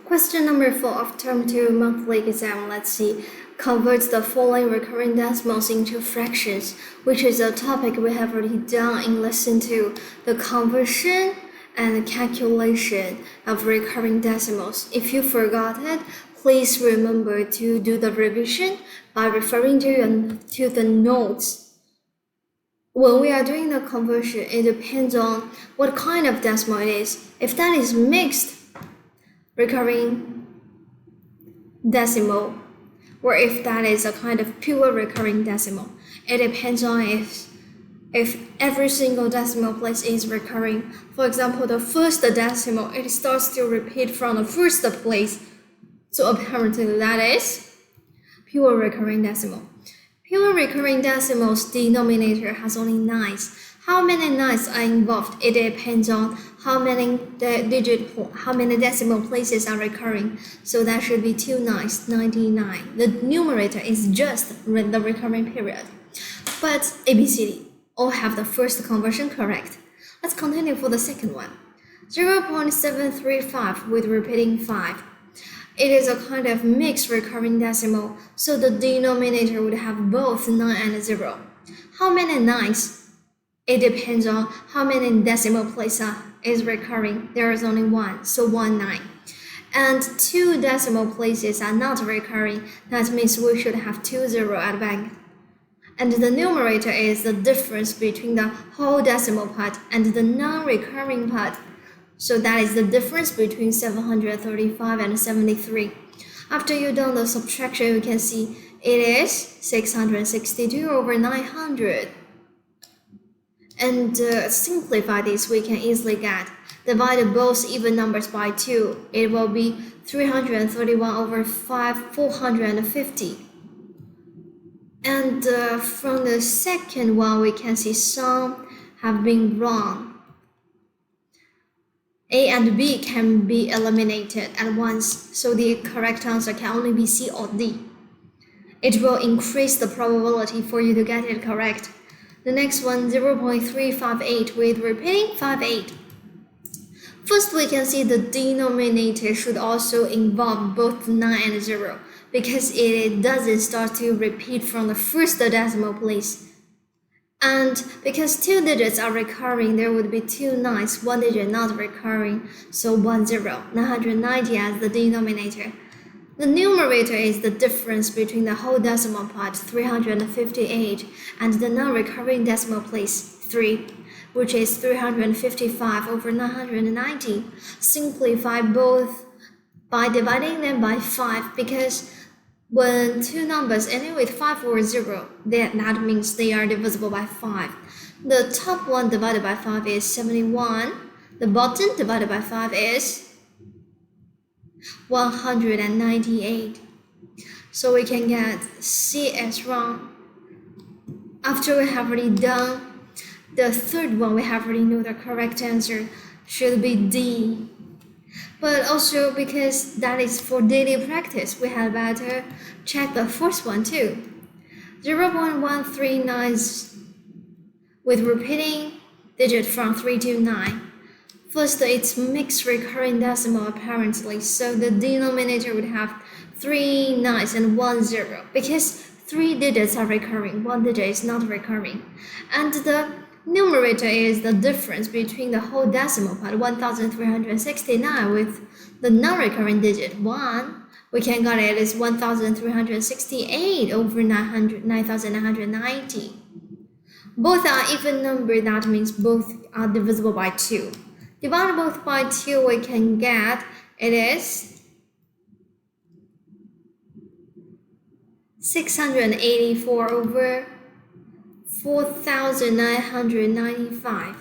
Question number 4 of term 2 monthly exam. Let's see. Convert the following recurring decimals into fractions, which is a topic we have already done in lesson 2, the conversion and calculation of recurring decimals. If you forgot it, please remember to do the revision by referring to the notes. When we are doing the conversion, it depends on what kind of decimal it is. If that is mixed recurring decimal, or if that is a kind of pure recurring decimal, it depends on if every single decimal place is recurring. For example, the first decimal, it starts to repeat from the first place, so apparently that is pure recurring decimal. Pure recurring decimal's denominator has only 9s. How many 9s are involved? It depends on how many decimal places are recurring. So that should be 2 9s, 99. The numerator is just the recurring period. But ABCD all have the first conversion correct. Let's continue for the second one. 0.735 with repeating 5. It is a kind of mixed recurring decimal, so the denominator would have both 9 and 0. How many 9s? It depends on how many decimal places is recurring. There is only 1, so 1 9. And 2 decimal places are not recurring. That means we should have 2 0 at the back. And the numerator is the difference between the whole decimal part and the non-recurring part. So that is the difference between 735 and 73. After you've done the subtraction, you can see it is 662 over 900. And simplify this, we can easily get, divide both even numbers by 2. It will be 331 over 450. And from the second one, we can see some have been wrong. A and B can be eliminated at once, so the correct answer can only be C or D. It will increase the probability for you to get it correct. The next one, 0.358 with repeating 58. First, we can see the denominator should also involve both 9 and 0 because it doesn't start to repeat from the first decimal place. And because 2 digits are recurring, there would be 2 9s, 1 digit not recurring, so 1 0, 990 as the denominator. The numerator is the difference between the whole decimal part, 358, and the non-recurring decimal place, 3, which is 355 over 990. Simplify both by dividing them by 5, because when two numbers ending with 5 or 0, that means they are divisible by 5. The top one divided by 5 is 71. The bottom divided by 5 is 198. So we can get C as wrong. After we have already done the third one, we have already know the correct answer should be D. But also because that is for daily practice, we had better check the first one too. 0.139 with repeating digit from 3 to 9. First, it's mixed recurring decimal apparently, so the denominator would have 3 9s and 1 0 because 3 digits are recurring, 1 digit is not recurring. And the numerator is the difference between the whole decimal part, 1369, with the non-recurring digit 1. We can get it as 1368 over 9990. Both are even number, that means both are divisible by 2. Divide both by 2, we can get it is 684 over 4,995.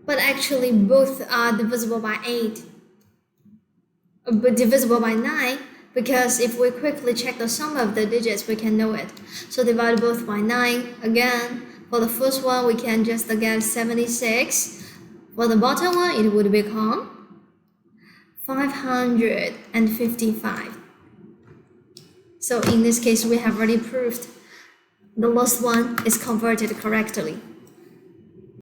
But actually both are divisible by 8, but divisible by 9, because if we quickly check the sum of the digits, we can know it. So divide both by 9. Again, for the first one, we can just get 76. For the bottom one, it would become 555. So in this case, we have already proved the last one is converted correctly.